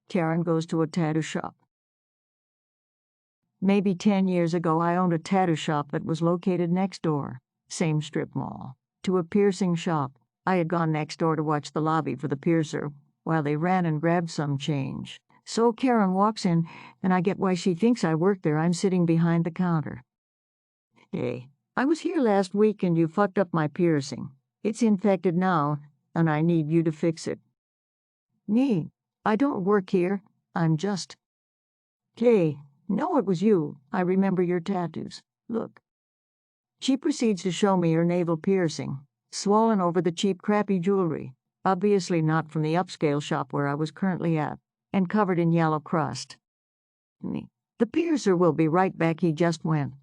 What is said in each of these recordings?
Karen goes to a tattoo shop. Maybe 10 years ago, I owned a tattoo shop that was located next door, same strip mall, to a piercing shop. I had gone next door to watch the lobby for the piercer while they ran and grabbed some change. So Karen walks in, and I get why she thinks I work there. I'm sitting behind the counter. Hey, I was here last week and you fucked up my piercing. It's infected now, and I need you to fix it. Me, I don't work here. I'm just... Hey, no, it was you. I remember your tattoos. Look. She proceeds to show me her navel piercing, swollen over the cheap, crappy jewelry, obviously not from the upscale shop where I was currently at, and covered in yellow crust. The piercer will be right back. He just went.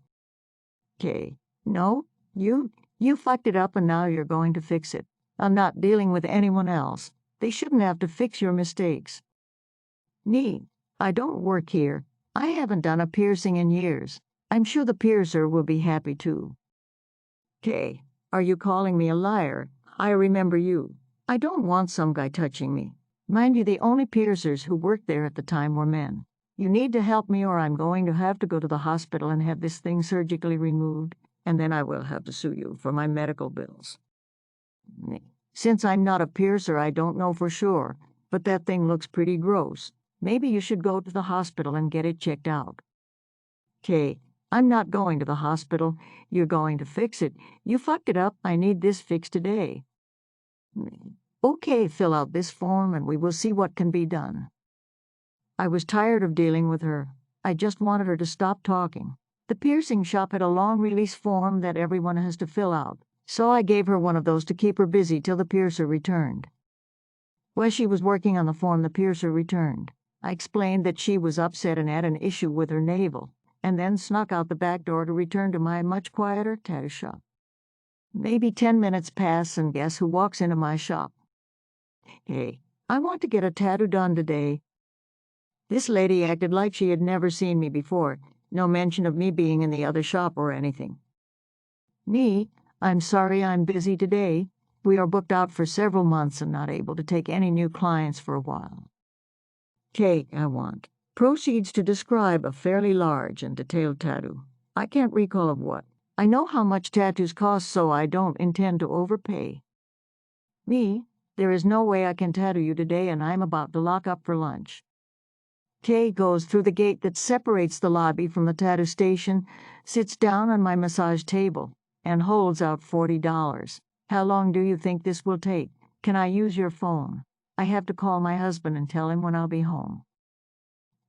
Okay, no, you fucked it up and now you're going to fix it. I'm not dealing with anyone else. They shouldn't have to fix your mistakes. Me, I don't work here. I haven't done a piercing in years. I'm sure the piercer will be happy too. Okay, are you calling me a liar? I remember you. I don't want some guy touching me. Mind you, the only piercers who worked there at the time were men. You need to help me or I'm going to have to go to the hospital and have this thing surgically removed, and then I will have to sue you for my medical bills. Since I'm not a piercer, I don't know for sure, but that thing looks pretty gross. Maybe you should go to the hospital and get it checked out. Okay, I'm not going to the hospital. You're going to fix it. You fucked it up. I need this fixed today. Okay, fill out this form and we will see what can be done. I was tired of dealing with her. I just wanted her to stop talking. The piercing shop had a long release form that everyone has to fill out, so I gave her one of those to keep her busy till the piercer returned. While she was working on the form, the piercer returned. I explained that she was upset and had an issue with her navel, and then snuck out the back door to return to my much quieter tattoo shop. Maybe 10 minutes pass, and guess who walks into my shop? Hey, I want to get a tattoo done today. This lady acted like she had never seen me before, no mention of me being in the other shop or anything. Me, I'm sorry I'm busy today. We are booked out for several months and not able to take any new clients for a while. Okay, I want. Proceeds to describe a fairly large and detailed tattoo. I can't recall of what. I know how much tattoos cost, so I don't intend to overpay. Me, there is no way I can tattoo you today and I'm about to lock up for lunch. Kay goes through the gate that separates the lobby from the tattoo station, sits down on my massage table, and holds out $40. How long do you think this will take? Can I use your phone? I have to call my husband and tell him when I'll be home.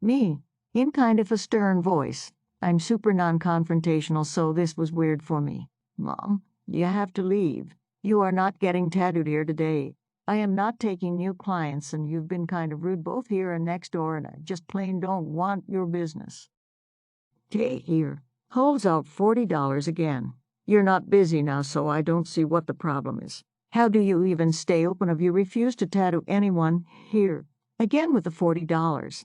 Me, in kind of a stern voice. I'm super non-confrontational, so this was weird for me. Mom, you have to leave. You are not getting tattooed here today. I am not taking new clients, and you've been kind of rude both here and next door, and I just plain don't want your business. Kay here holds out $40 again. You're not busy now, so I don't see what the problem is. How do you even stay open if you refuse to tattoo anyone here? Again with the $40.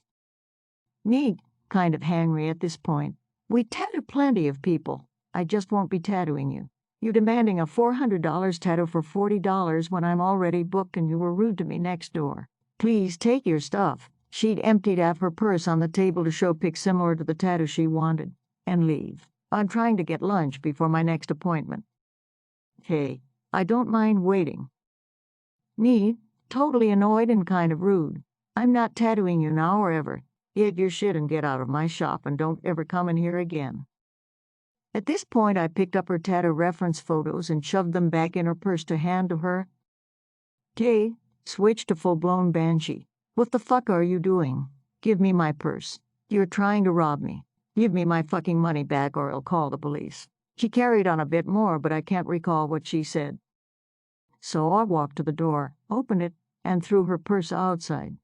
Me, kind of hangry at this point. We tattoo plenty of people. I just won't be tattooing you. You're demanding a $400 tattoo for $40 when I'm already booked and you were rude to me next door. Please take your stuff. She'd emptied out her purse on the table to show pics similar to the tattoo she wanted, and leave. I'm trying to get lunch before my next appointment. Hey, I don't mind waiting. Me, totally annoyed and kind of rude. I'm not tattooing you now or ever. Get your shit and get out of my shop and don't ever come in here again. At this point, I picked up her tattoo reference photos and shoved them back in her purse to hand to her. Kay, switch to full-blown banshee. What the fuck are you doing? Give me my purse. You're trying to rob me. Give me my fucking money back or I'll call the police. She carried on a bit more, but I can't recall what she said. So I walked to the door, opened it, and threw her purse outside.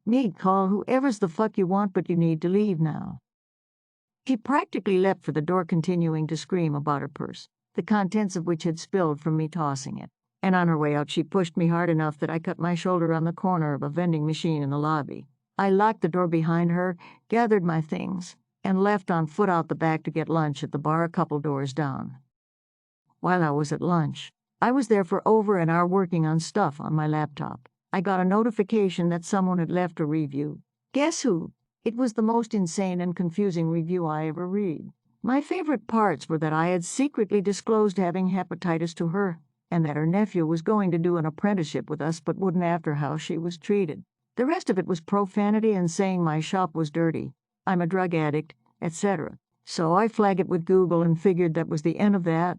Me, call whoever's the fuck you want, but you need to leave now. She practically leapt for the door, continuing to scream about her purse, the contents of which had spilled from me tossing it. And on her way out, she pushed me hard enough that I cut my shoulder on the corner of a vending machine in the lobby. I locked the door behind her, gathered my things, and left on foot out the back to get lunch at the bar a couple doors down. While I was at lunch, I was there for over an hour working on stuff on my laptop. I got a notification that someone had left a review. Guess who? It was the most insane and confusing review I ever read. My favorite parts were that I had secretly disclosed having hepatitis to her, and that her nephew was going to do an apprenticeship with us but wouldn't after how she was treated. The rest of it was profanity and saying my shop was dirty, I'm a drug addict, etc. So I flagged it with Google and figured that was the end of that.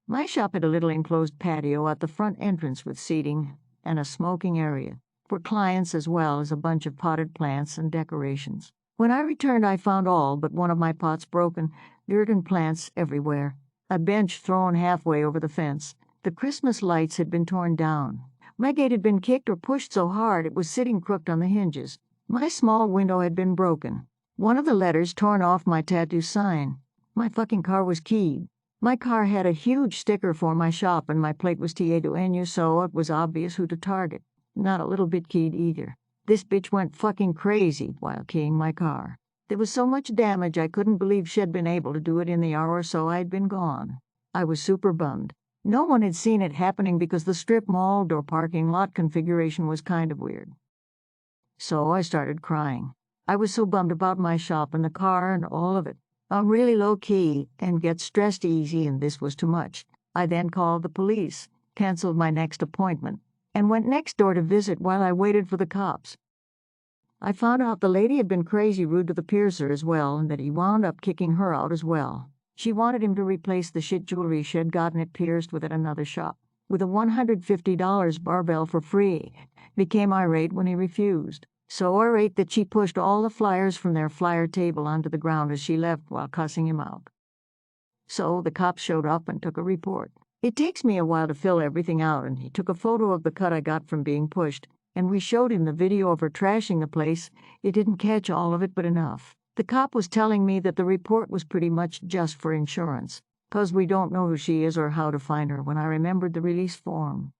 My shop had a little enclosed patio at the front entrance with seating and a smoking area for clients as well as a bunch of potted plants and decorations. When I returned, I found all but one of my pots broken, dirt and plants everywhere, a bench thrown halfway over the fence. The Christmas lights had been torn down. My gate had been kicked or pushed so hard it was sitting crooked on the hinges. My small window had been broken. One of the letters torn off my tattoo sign. My fucking car was keyed. My car had a huge sticker for my shop and my plate was TA, so it was obvious who to target. Not a little bit keyed either. This bitch went fucking crazy while keying my car. There was so much damage I couldn't believe she'd been able to do it in the hour or so I'd been gone. I was super bummed. No one had seen it happening because the strip mall or parking lot configuration was kind of weird. So I started crying. I was so bummed about my shop and the car and all of it. I'm really low-key and get stressed easy, and this was too much. I then called the police, canceled my next appointment, and went next door to visit while I waited for the cops. I found out the lady had been crazy rude to the piercer as well, and that he wound up kicking her out as well. She wanted him to replace the shit jewelry she had gotten it pierced with at another shop, with a $150 barbell for free. Became irate when he refused. So irate that she pushed all the flyers from their flyer table onto the ground as she left while cussing him out. So the cops showed up and took a report. It takes me a while to fill everything out, and he took a photo of the cut I got from being pushed, and we showed him the video of her trashing the place. It didn't catch all of it, but enough. The cop was telling me that the report was pretty much just for insurance, 'cause we don't know who she is or how to find her when I remembered the release form.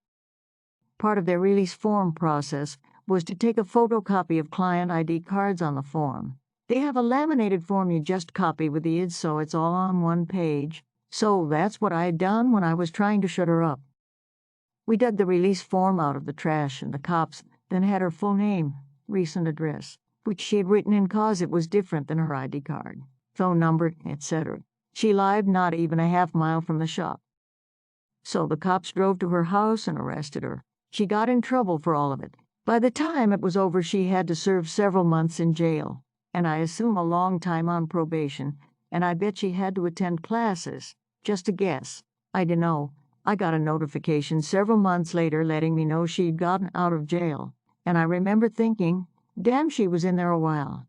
Part of their release form process was to take a photocopy of client ID cards on the form. They have a laminated form you just copy with the IDs so it's all on one page. So that's what I had done when I was trying to shut her up. We dug the release form out of the trash, and the cops then had her full name, recent address, which she had written in 'cause it was different than her ID card, phone number, etc. She lived not even a half-mile from the shop. So the cops drove to her house and arrested her. She got in trouble for all of it. By the time it was over, she had to serve several months in jail, and I assume a long time on probation, and I bet she had to attend classes. Just a guess. I dunno. I got a notification several months later letting me know she'd gotten out of jail, and I remember thinking, damn, she was in there a while.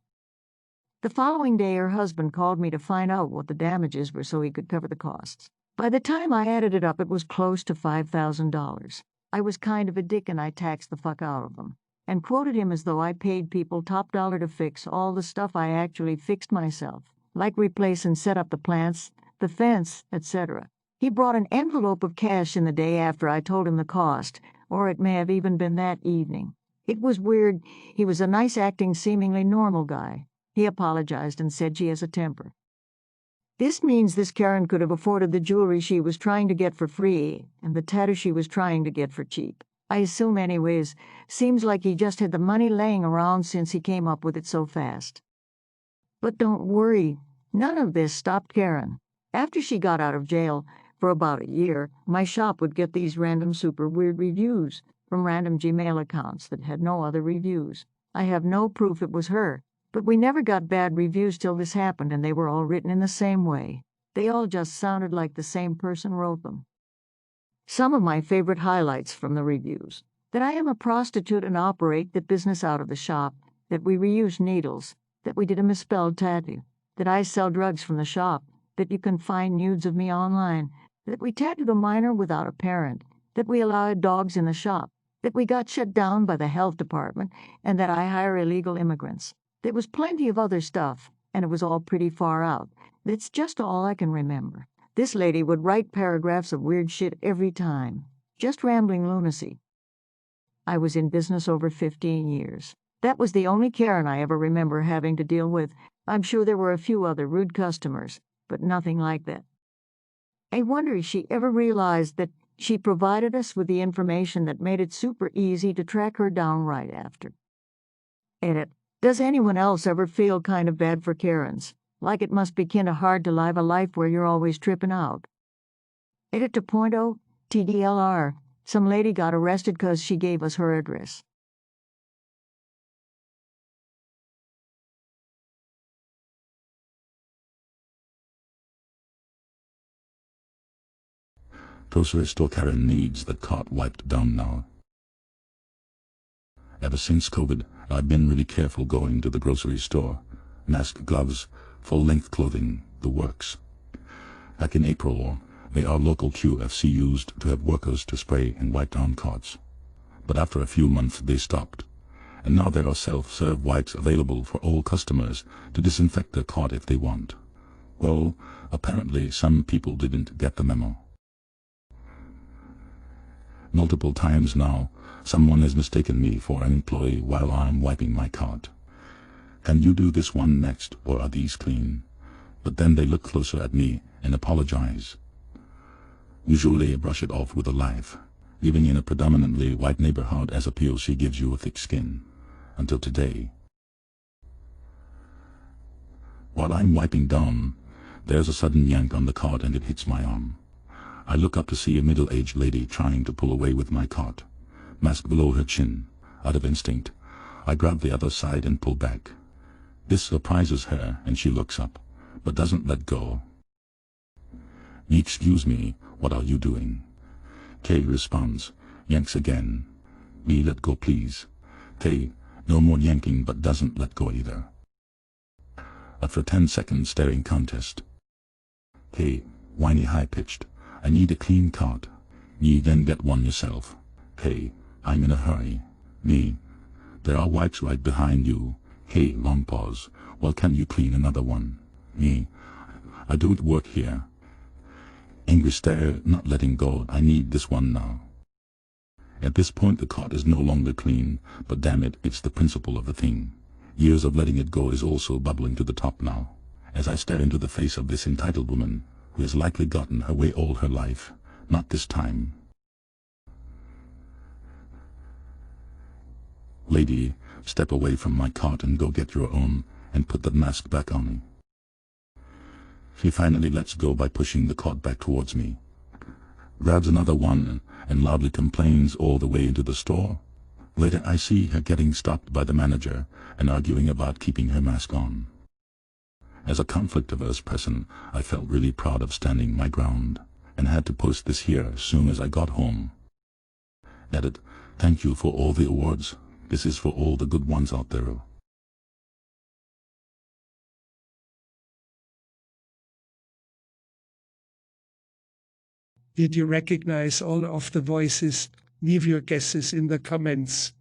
The following day, her husband called me to find out what the damages were so he could cover the costs. By the time I added it up, it was close to $5,000. I was kind of a dick and I taxed the fuck out of them, and quoted him as though I paid people top dollar to fix all the stuff I actually fixed myself, like replace and set up the plants, the fence, etc. He brought an envelope of cash in the day after I told him the cost, or it may have even been that evening. It was weird. He was a nice acting, seemingly normal guy. He apologized and said she has a temper. This means this Karen could have afforded the jewelry she was trying to get for free and the tattoo she was trying to get for cheap. I assume anyways. Seems like he just had the money laying around since he came up with it so fast. But don't worry. None of this stopped Karen. After she got out of jail, for about a year, my shop would get these random super weird reviews from random Gmail accounts that had no other reviews. I have no proof it was her. But we never got bad reviews till this happened, and they were all written in the same way. They all just sounded like the same person wrote them. Some of my favorite highlights from the reviews: that I am a prostitute and operate the business out of the shop, that we reuse needles, that we did a misspelled tattoo, that I sell drugs from the shop, that you can find nudes of me online, that we tattooed a minor without a parent, that we allowed dogs in the shop, that we got shut down by the health department, and that I hire illegal immigrants. There was plenty of other stuff, and it was all pretty far out. That's just all I can remember. This lady would write paragraphs of weird shit every time. Just rambling lunacy. I was in business over 15 years. That was the only Karen I ever remember having to deal with. I'm sure there were a few other rude customers, but nothing like that. I wonder if she ever realized that She provided us with the information that made it super easy to track her down right after. Edit. Does anyone else ever feel kind of bad for Karens? Like it must be kinda hard to live a life where you're always tripping out. Edit to point oh, TDLR. Some lady got arrested 'cause she gave us her address. Grocery store Karen needs that cart wiped down now. Ever since COVID, I've been really careful going to the grocery store. Mask, gloves, full-length clothing, the works. Back in April, our local QFC used to have workers to spray and wipe down carts. But after a few months they stopped. And now there are self-serve wipes available for all customers to disinfect their cart if they want. Well, apparently some people didn't get the memo. Multiple times now, someone has mistaken me for an employee while I'm wiping my cart. Can you do this one next, or are these clean? But then they look closer at me and apologize. Usually I brush it off with a laugh. Living in a predominantly white neighborhood as a POC gives you a thick skin. Until today. While I'm wiping down, there's a sudden yank on the cart and it hits my arm. I look up to see a middle-aged lady trying to pull away with my cart, mask below her chin. Out of instinct, I grab the other side and pull back. This surprises her and she looks up, but doesn't let go. Excuse me, what are you doing? Kay responds, yanks again. Me, let go please. Kay, no more yanking, but doesn't let go either. After a 10-second staring contest, Kay, whiny high-pitched, I need a clean cart. Me, then get one yourself. Kay, I'm in a hurry. Me, there are wipes right behind you. Kay, long pause. Well, can you clean another one? Me, I don't work here. Angry stare, not letting go. I need this one now. At this point the cart is no longer clean, but damn it, it's the principle of the thing. Years of letting it go is also bubbling to the top now. As I stare into the face of this entitled woman, who has likely gotten her way all her life, not this time. Lady, step away from my cart and go get your own, and put that mask back on me. She finally lets go by pushing the cart back towards me. Grabs another one and loudly complains all the way into the store. Later I see her getting stopped by the manager and arguing about keeping her mask on. As a conflict-averse person, I felt really proud of standing my ground, and had to post this here as soon as I got home. Edit. Thank you for all the awards. This is for all the good ones out there. Did you recognize all of the voices? Leave your guesses in the comments.